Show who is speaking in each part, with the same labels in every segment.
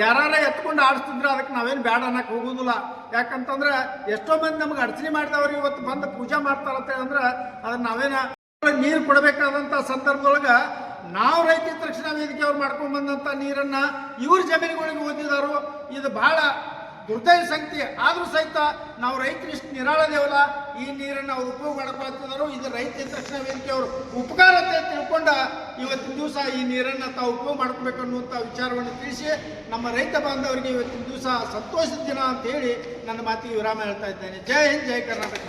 Speaker 1: ಯಾರು ಎತ್ಕೊಂಡು ಆಡಿಸ್ತಿದ್ರೆ ಅದಕ್ಕೆ ನಾವೇನು ಬೇಡ ಅನ್ನಕ್ಕೆ ಹೋಗೋದಿಲ್ಲ. ಯಾಕಂತಂದ್ರೆ ಎಷ್ಟೋ ಮಂದಿ ನಮ್ಗೆ ಅಡಚಣೆ ಮಾಡಿದವ್ರು ಇವತ್ತು ಬಂದು ಪೂಜೆ ಮಾಡ್ತಾರಂತ ಅಂದ್ರೆ ಅದನ್ನ ನಾವೇನ ನೀರು ಕೊಡಬೇಕಾದಂಥ ಸಂದರ್ಭದೊಳಗೆ ನಾವು ರೈತ ಹಿತ ರಕ್ಷಣಾ ವೇದಿಕೆ ಅವ್ರು ಮಾಡ್ಕೊಂಡು ಬಂದಂಥ ನೀರನ್ನು ಇವ್ರ ಜಮೀನುಗಳಿಗೆ ಓದಿದಾರು. ಇದು ಭಾಳ ದುರ್ದೈವ ಸಂಗತಿ. ಆದರೂ ಸಹಿತ ನಾವು ರೈತರು ಇಷ್ಟು ನಿರಾಳದೇವಲ್ಲ, ಈ ನೀರನ್ನು ಅವ್ರು ಉಪಯೋಗ ಮಾಡ್ಕೊಳ್ತಿದ್ದಾರೆ. ಇದು ರೈತ ಹಿತ ರಕ್ಷಣಾ ವೇದಿಕೆ ಅವರು ಉಪಕಾರ ಅಂತ ತಿಳ್ಕೊಂಡ ಇವತ್ತಿನ ದಿವಸ ಈ ನೀರನ್ನು ತಾವು ಉಪಯೋಗ ಮಾಡ್ಕೋಬೇಕು ಅನ್ನುವಂಥ ವಿಚಾರವನ್ನು ತಿಳಿಸಿ ನಮ್ಮ ರೈತ ಬಾಂಧವರಿಗೆ ಇವತ್ತಿನ ದಿವಸ ಸಂತೋಷದ ದಿನ ಅಂತ ಹೇಳಿ ನನ್ನ ಮಾತಿಗೆ ವಿರಾಮ ಹೇಳ್ತಾ ಇದ್ದೇನೆ. ಜೈ ಹಿಂದ್, ಜೈ ಕರ್ನಾಟಕ.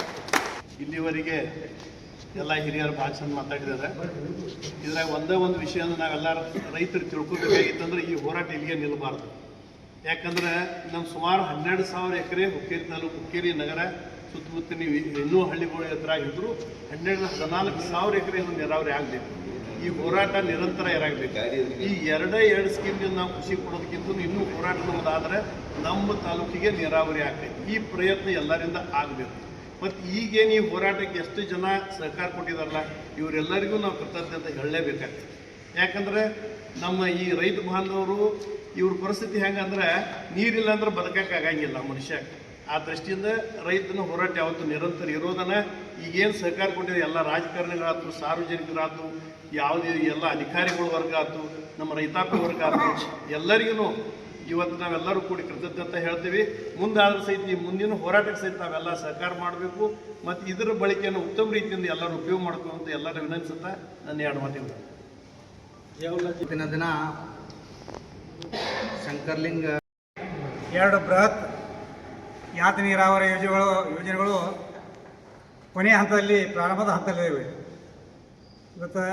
Speaker 2: ಇಲ್ಲಿವರೆಗೆ ಎಲ್ಲ ಹಿರಿಯರು ಭಾಳ ಚಂದ ಮಾತಾಡಿದ್ದಾರೆ. ಇದ್ರಾಗ ಒಂದೇ ಒಂದು ವಿಷಯನ ನಾವೆಲ್ಲ ರೈತರು ತಿಳ್ಕೊಬೇಕಾಗಿತ್ತಂದ್ರೆ ಈ ಹೋರಾಟ ಇಲ್ಲಿಗೆ ನಿಲ್ಲಬಾರ್ದು. ಯಾಕಂದ್ರೆ ನಮ್ಮ ಸುಮಾರು 12,000 ಎಕರೆ ಹುಕ್ಕೇರಿ ತಾಲೂಕು, ಹುಕ್ಕೇರಿ ನಗರ ಸುತ್ತಮುತ್ತ ನೀವು ಇನ್ನೂ ಹಳ್ಳಿಗಳು ಎದುರಾಗಿದ್ರು 14,000 ಎಕರೆ ನೀರಾವರಿ ಆಗಬೇಕು. ಈ ಹೋರಾಟ ನಿರಂತರ ಇರಾಗಬೇಕು. ಈ ಎರಡು ಸ್ಕೀಮ್ನಿಂದ ನಾವು ಖುಷಿ ಕೊಡೋದಕ್ಕಿಂತ ಇನ್ನೂ ಹೋರಾಟ ನಮ್ಮದಾದರೆ ನಮ್ಮ ತಾಲೂಕಿಗೆ ನೀರಾವರಿ ಆಗ್ಬೇಕು. ಈ ಪ್ರಯತ್ನ ಎಲ್ಲರಿಂದ ಆಗಬೇಕು. ಮತ್ತು ಈಗೇನು ಈ ಹೋರಾಟಕ್ಕೆ ಎಷ್ಟು ಜನ ಸಹಕಾರ ಕೊಟ್ಟಿದಾರಲ್ಲ ಇವರೆಲ್ಲರಿಗೂ ನಾವು ಕೃತಜ್ಞತೆ ಹೇಳಲೇಬೇಕಾಗ್ತದೆ. ಯಾಕಂದರೆ ನಮ್ಮ ಈ ರೈತ ಬಾಂಧವರು ಇವ್ರ ಪರಿಸ್ಥಿತಿ ಹೆಂಗಂದ್ರೆ ನೀರಿಲ್ಲ ಅಂದ್ರೆ ಬದುಕಕ್ಕಾಗಂಗಿಲ್ಲ ಮನುಷ್ಯ. ಆ ದೃಷ್ಟಿಯಿಂದ ರೈತನ ಹೋರಾಟ ಯಾವತ್ತು ನಿರಂತರ ಇರೋದನ್ನ ಈಗೇನು ಸಹಕಾರ ಕೊಟ್ಟಿದೆ ಎಲ್ಲ ರಾಜಕಾರಣಿಗಳಾಯ್ತು, ಸಾರ್ವಜನಿಕರಾಯ್ತು, ಯಾವುದೇ ಎಲ್ಲ ಅಧಿಕಾರಿಗಳ ವರ್ಗ ಆಯ್ತು, ನಮ್ಮ ರೈತಾಪಿ ವರ್ಗ ಆಯ್ತು, ಎಲ್ಲರಿಗೂ ಇವತ್ತು ನಾವೆಲ್ಲರೂ ಕೂಡಿ ಕೃತಜ್ಞತೆ ಹೇಳ್ತೀವಿ. ಮುಂದಾದ್ರೂ ಸಹಿತ ಈ ಮುಂದಿನ ಹೋರಾಟಕ್ಕೆ ಸಹಿತ ನಾವೆಲ್ಲ ಸಹಕಾರ ಮಾಡಬೇಕು. ಮತ್ತು ಇದರ ಬಳಕೆಯನ್ನು ಉತ್ತಮ ರೀತಿಯಿಂದ ಎಲ್ಲರೂ ಉಪಯೋಗ ಮಾಡ್ಕೊಂತ ಎಲ್ಲರೂ ವಿನಂತಿಸುತ್ತಾ ನನ್ನ 2 ಮಾತಿಲ್ಲ.
Speaker 3: ದಿನ ಶಂಕರ್ಲಿಂಗ
Speaker 4: 2 ಬೃಹತ್ ಯಾತ ನೀರಾವರಿ ಯೋಜನೆಗಳು ಕೊನೆಯ ಹಂತದಲ್ಲಿ, ಪ್ರಾರಂಭದ ಹಂತದಲ್ಲಿವೆ. ಇವತ್ತು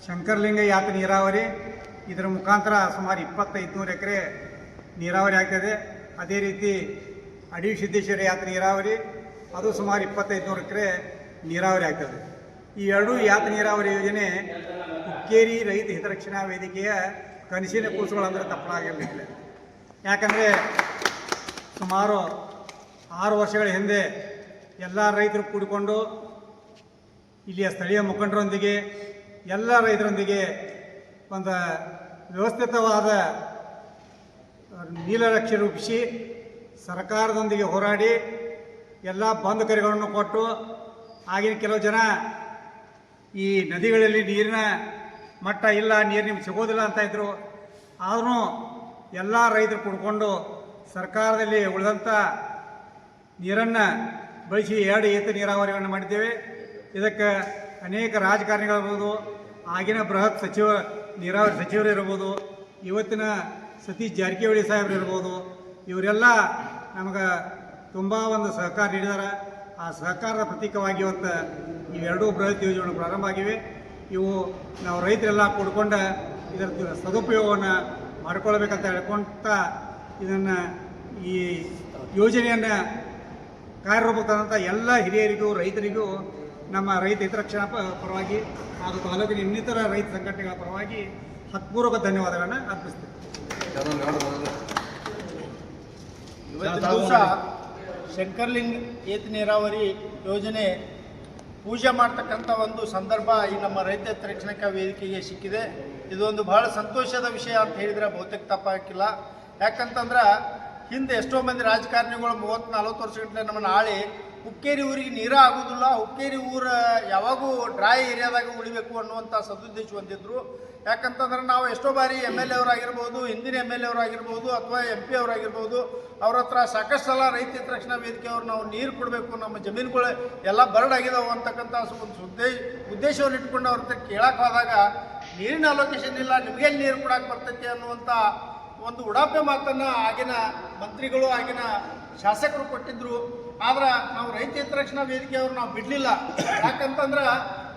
Speaker 4: ಶಂಕರ್ಲಿಂಗ ಯಾತ ನೀರಾವರಿ, ಇದರ ಮುಖಾಂತರ ಸುಮಾರು 2,500 ಎಕರೆ ನೀರಾವರಿ ಆಗ್ತದೆ. ಅದೇ ರೀತಿ ಅಡಿ ಸಿದ್ದೇಶ್ವರ ಯಾತ ನೀರಾವರಿ, ಅದು ಸುಮಾರು 2,500 ಎಕರೆ ನೀರಾವರಿ ಆಗ್ತದೆ. ಈ 2 ಯಾತ ನೀರಾವರಿ ಯೋಜನೆ ಹುಕ್ಕೇರಿ ರೈತ ಹಿತರಕ್ಷಣಾ ವೇದಿಕೆಯ ಕನಸಿನ ಕೂಸುಗಳಂದ್ರೆ ತಪ್ಪಾಗಿರಲಿಲ್ಲ. ಯಾಕಂದರೆ ಸುಮಾರು 6 ವರ್ಷಗಳ ಹಿಂದೆ ಎಲ್ಲ ರೈತರು ಕೂಡಿಕೊಂಡು ಇಲ್ಲಿಯ ಸ್ಥಳೀಯ ಮುಖಂಡರೊಂದಿಗೆ ಎಲ್ಲ ರೈತರೊಂದಿಗೆ ಒಂದು ವ್ಯವಸ್ಥಿತವಾದ ನೀಲನಕ್ಷೆ ರೂಪಿಸಿ ಸರ್ಕಾರದೊಂದಿಗೆ ಹೋರಾಡಿ ಎಲ್ಲ ಬಂದು ಕರೆಗಳನ್ನು ಕೊಟ್ಟು, ಆಗಿನ ಕೆಲವು ಜನ ಈ ನದಿಗಳಲ್ಲಿ ನೀರಿನ ಮಟ್ಟ ಇಲ್ಲ, ನೀರು ನಿಮ್ಗೆ ಸಿಗೋದಿಲ್ಲ ಅಂತ ಇದ್ರು. ಆದ್ರೂ ಎಲ್ಲ ರೈತರು ಕುಡ್ಕೊಂಡು ಸರ್ಕಾರದಲ್ಲಿ ಉಳಿದಂಥ ನೀರನ್ನು ಬಳಸಿ 2 ಏತ ನೀರಾವರಿಗಳನ್ನು ಮಾಡಿದ್ದೇವೆ. ಇದಕ್ಕೆ ಅನೇಕ ರಾಜಕಾರಣಿಗಳಿರ್ಬೋದು, ಆಗಿನ ಬೃಹತ್ ನೀರಾವರಿ ಸಚಿವರು ಇರ್ಬೋದು, ಇವತ್ತಿನ ಸತೀಶ್ ಜಾರಕಿಹೊಳಿ ಸಾಹೇಬರು ಇರ್ಬೋದು, ಇವರೆಲ್ಲ ನಮಗೆ ತುಂಬ ಒಂದು ಸಹಕಾರ ನೀಡಿದ್ದಾರೆ. ಆ ಸಹಕಾರದ ಪ್ರತೀಕವಾಗಿ ಇವತ್ತು ಈ 2 ಬೃಹತ್ ಯೋಜನೆಗಳು ಪ್ರಾರಂಭ ಆಗಿವೆ. ಇವು ನಾವು ರೈತರೆಲ್ಲ ಕೂಡ್ಕೊಂಡ ಇದರ ಸದುಪಯೋಗವನ್ನು ಮಾಡಿಕೊಳ್ಬೇಕಂತ ಹೇಳ್ಕೊಂತ ಇದನ್ನು ಈ ಯೋಜನೆಯನ್ನು ಕಾರ್ಯರೂಪಕ್ಕೆ ತಂದಂಥ ಎಲ್ಲ ಹಿರಿಯರಿಗೂ ರೈತರಿಗೂ ನಮ್ಮ ರೈತ ಹಿತರಕ್ಷಣಾ ಪರವಾಗಿ ಹಾಗೂ ತಾಲೂಕಿನ ಇನ್ನಿತರ ರೈತ ಸಂಘಟನೆಗಳ ಪರವಾಗಿ ಹತ್ಪೂರ್ವಕ ಧನ್ಯವಾದಗಳನ್ನು ಅರ್ಪಿಸ್ತೇವೆ.
Speaker 1: ಇವತ್ತಿನ ದಿವಸ ಶಂಕರ್ಲಿಂಗ ಏತ ನೀರಾವರಿ ಯೋಜನೆ ಪೂಜೆ ಮಾಡ್ತಕ್ಕಂಥ ಒಂದು ಸಂದರ್ಭ ಈ ನಮ್ಮ ರೈತ ಹಿತರಕ್ಷಣಾ ವೇದಿಕೆಗೆ ಸಿಕ್ಕಿದೆ. ಇದೊಂದು ಬಹಳ ಸಂತೋಷದ ವಿಷಯ ಅಂತ ಹೇಳಿದರೆ ಬಹುತೇಕ ತಪ್ಪಾಗಿಲ್ಲ. ಯಾಕಂತಂದ್ರೆ ಹಿಂದೆ ಎಷ್ಟೋ ಮಂದಿ ರಾಜಕಾರಣಿಗಳು 30-40 ವರ್ಷಗಟ್ಟಲೆ ನಮ್ಮನ್ನು ಆಳಿ ಹುಕ್ಕೇರಿ ಊರಿಗೆ ನೀರು ಆಗೋದಿಲ್ಲ, ಹುಕ್ಕೇರಿ ಊರು ಯಾವಾಗೂ ಡ್ರೈ ಏರಿಯಾದಾಗ ಉಳಿಬೇಕು ಅನ್ನುವಂಥ ಸದುದ್ದೇಶ ಹೊಂದಿದ್ರು. ಯಾಕಂತಂದ್ರೆ ನಾವು ಎಷ್ಟೋ ಬಾರಿ MLA ಅವರಾಗಿರ್ಬೋದು, ಹಿಂದಿನ MLA ಅವರಾಗಿರ್ಬೋದು ಅಥವಾ MP ಅವರಾಗಿರ್ಬೋದು, ಅವ್ರ ಹತ್ರ ಸಾಕಷ್ಟು ಸಲ ರೈತ ಹಿತರಕ್ಷಣಾ ವೇದಿಕೆ ಅವ್ರು ನಾವು ನೀರು ಕೊಡಬೇಕು, ನಮ್ಮ ಜಮೀನುಗಳು ಎಲ್ಲ ಬರಡಾಗಿದ್ದಾವೆ ಅಂತಕ್ಕಂಥ ಒಂದು ಉದ್ದೇಶವನ್ನು ಇಟ್ಕೊಂಡು ಅವ್ರ ಹತ್ರ ಕೇಳಕ್ಕೆ ಹೋದಾಗ ನೀರಿನ ಅಲೋಕೇಶನ್ ಇಲ್ಲ, ನಿಮಗೆ ನೀರು ಕೊಡಕ್ಕೆ ಬರ್ತೈತಿ ಅನ್ನುವಂಥ ಒಂದು ಉಡಾಪೆ ಮಾತನ್ನು ಆಗಿನ ಮಂತ್ರಿಗಳು, ಆಗಿನ ಶಾಸಕರು ಕೊಟ್ಟಿದ್ರು. ಆದ್ರೆ ನಾವು ರೈತ ಹಿತರಕ್ಷಣಾ ವೇದಿಕೆಯವ್ರು ನಾವು ಬಿಡಲಿಲ್ಲ. ಯಾಕಂತಂದ್ರೆ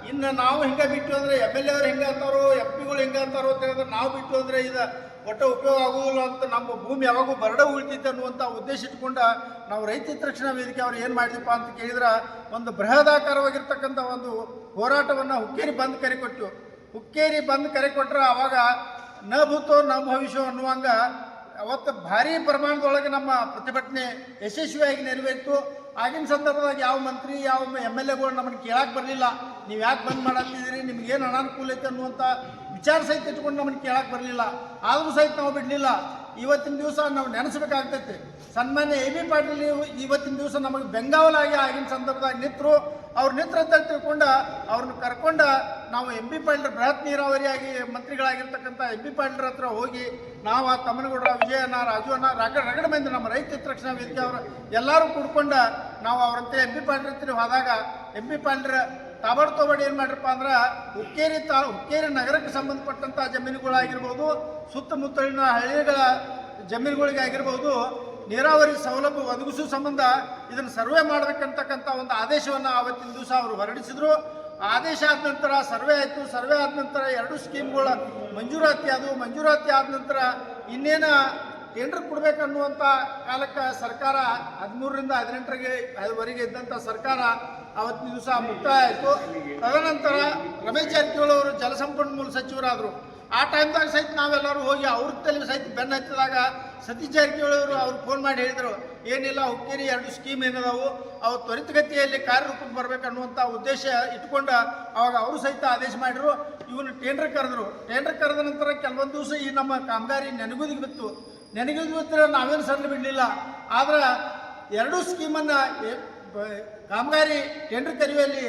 Speaker 1: ಇನ್ನು ನಾವು ಹಿಂಗೆ ಬಿಟ್ಟು ಅಂದರೆ MLA ಅವ್ರು ಹಿಂಗೆ ಅಂತಾರೋ, MP ಹಿಂಗೆ ಅಂತಾರೋ ಅಂತ ಹೇಳಿದ್ರೆ ನಾವು ಬಿಟ್ಟು ಅಂದರೆ ಇದು ಒಟ್ಟು ಉಪಯೋಗ ಆಗೋದಿಲ್ಲ ಅಂತ, ನಮ್ಮ ಭೂಮಿ ಯಾವಾಗೂ ಬರಡ ಉಳಿತೈತೆ ಅನ್ನುವಂಥ ಉದ್ದೇಶ ಇಟ್ಕೊಂಡು ನಾವು ರೈತ ಹಿತರಕ್ಷಣಾ ವೇದಿಕೆ ಅವ್ರು ಏನು ಮಾಡಿದಪ್ಪ ಅಂತ ಕೇಳಿದ್ರೆ ಒಂದು ಬೃಹದಾಕಾರವಾಗಿರ್ತಕ್ಕಂಥ ಒಂದು ಹೋರಾಟವನ್ನು ಹುಕ್ಕೇರಿ ಬಂದ್ ಕರೆ ಕೊಟ್ಟು, ಹುಕ್ಕೇರಿ ಬಂದ್ ಕರೆ ಕೊಟ್ಟರೆ ಆವಾಗ ನ ಭೂತೋ ನ ಭವಿಷ್ಯ ಅನ್ನುವಂಗ ಅವತ್ತು ಭಾರೀ ಪ್ರಮಾಣದೊಳಗೆ ನಮ್ಮ ಪ್ರತಿಭಟನೆ ಯಶಸ್ವಿಯಾಗಿ ನೆರವೇರಿತು. ಆಗಿನ ಸಂದರ್ಭದಾಗ ಯಾವ ಮಂತ್ರಿ, ಯಾವ MLAಗಳು ನಮ್ಮನ್ನು ಕೇಳಕ್ಕೆ ಬರಲಿಲ್ಲ. ನೀವು ಯಾಕೆ ಬಂದ್ ಮಾಡತ್ತಿದ್ದೀರಿ, ನಿಮ್ಗೇನು ಅನಾನುಕೂಲ ಐತೆ ಅನ್ನುವಂಥ ವಿಚಾರ ಸಹಿತ ಇಟ್ಕೊಂಡು ನಮ್ಮನ್ನು ಕೇಳಕ್ಕೆ ಬರಲಿಲ್ಲ. ಆದರೂ ಸಹಿತ ನಾವು ಬಿಡಲಿಲ್ಲ. ಇವತ್ತಿನ ದಿವಸ ನಾವು ನೆನೆಸ್ಬೇಕಾಗ್ತೈತಿ. ಸನ್ಮಾನ್ಯ ಎ ಬಿ ಪಾಟೀಲ್ ಇವತ್ತಿನ ದಿವಸ ನಮಗೆ ಬೆಂಗಾವಲಾಗಿ ಆಗಿನ ಸಂದರ್ಭದಾಗ ನಿಂತರು. ಅವ್ರು ನಿಂತ್ರ ಅಂತ ತಿಳ್ಕೊಂಡು ಅವ್ರನ್ನ ಕರ್ಕೊಂಡು ನಾವು ಎಂ ಬಿ ಪಾಟೀಲ್ ಬೃಹತ್ ನೀರಾವರಿಯಾಗಿ ಮಂತ್ರಿಗಳಾಗಿರ್ತಕ್ಕಂಥ ಎಂ ಬಿ ಪಾಟೀಲ್ರ ಹತ್ರ ಹೋಗಿ ನಾವು ಆ ತಮ್ಮನಗೌಡರ ವಿಜಯಣ್ಣ, ರಾಜು ಅಣ್ಣ, ರಗಡ ಮಂದಿ ನಮ್ಮ ರೈತ ಹಿತರಕ್ಷಣಾ ವೇದಿಕೆ ಅವರು ಎಲ್ಲರೂ ಕೂಡ್ಕೊಂಡು ನಾವು ಅವರಂತೆ ಎಂ ಬಿ ಪಾಟೀಲ್ ಹತ್ತಿರ ಹೋದಾಗ ಎಂ ಬಿ ಪಾಟೀಲ್ರ ತಾಬಾಡು ಏನು ಮಾಡ್ರಪ್ಪ ಅಂದ್ರೆ ಹುಕ್ಕೇರಿ ನಗರಕ್ಕೆ ಸಂಬಂಧಪಟ್ಟಂಥ ಜಮೀನುಗಳಾಗಿರ್ಬೋದು, ಸುತ್ತಮುತ್ತಲಿನ ಹಳ್ಳಿಗಳ ಜಮೀನುಗಳಿಗಾಗಿರ್ಬೋದು ನೀರಾವರಿ ಸೌಲಭ್ಯ ಒದಗಿಸುವ ಸಂಬಂಧ ಇದನ್ನು ಸರ್ವೆ ಮಾಡಬೇಕಂತಕ್ಕಂಥ ಒಂದು ಆದೇಶವನ್ನು ಆವತ್ತಿನ ದಿವಸ ಅವರು ಹೊರಡಿಸಿದ್ರು. ಆದೇಶ ಆದ ನಂತರ ಸರ್ವೆ ಆಯಿತು. ಸರ್ವೆ ಆದ ನಂತರ 2 ಸ್ಕೀಮ್ಗಳ ಮಂಜೂರಾತಿ ಆದ ನಂತರ ಇನ್ನೇನು ಟೆಂಡರ್ ಕೊಡಬೇಕನ್ನುವಂಥ ಕಾಲಕ್ಕೆ ಸರ್ಕಾರ 13ರಿಂದ 18ರವರೆಗೆ ಇದ್ದಂಥ ಸರ್ಕಾರ ಅವತ್ತಿನ ದಿವಸ ಮುಕ್ತಾಯ ಆಯಿತು. ತದನಂತರ ರಮೇಶ್ ಜಾರಕಿಹೊಳಿ ಅವರು ಜಲಸಂಪನ್ಮೂಲ ಸಚಿವರಾದರು. ಆ ಟೈಮ್ದಾಗ ಸಹಿತ ನಾವೆಲ್ಲರೂ ಹೋಗಿ ಅವ್ರ ತಲೆ ಸಹಿತ ಬೆನ್ನು ಹತ್ತಿದಾಗ ಸತೀಶ್ ಜಾರಕಿಹೊಳಿ ಅವರು ಫೋನ್ ಮಾಡಿ ಹೇಳಿದರು, ಏನಿಲ್ಲ ಹುಕ್ಕೇರಿ 2 ಸ್ಕೀಮ್ ಏನದಾವು ಅವು ತ್ವರಿತಗತಿಯಲ್ಲಿ ಕಾರ್ಯರೂಪಕ್ಕೆ ಬರಬೇಕನ್ನುವಂಥ ಉದ್ದೇಶ ಇಟ್ಕೊಂಡು ಅವಾಗ ಅವರು ಸಹಿತ ಆದೇಶ ಮಾಡಿದ್ರು. ಇವನು ಟೆಂಡರ್ ಕರೆದ ನಂತರ ಕೆಲವೊಂದು ದಿವಸ ಈ ನಮ್ಮ ಕಾಮಗಾರಿ ನೆನಗುದಿಗೆ ಬಿತ್ತು ನಾವೇನು ಸಣ್ಣ ಬಿಡಲಿಲ್ಲ. ಆದ್ರೆ 2 ಸ್ಕೀಮನ್ನು ಕಾಮಗಾರಿ ಟೆಂಡರ್ ಕರೆಯುವಲ್ಲಿ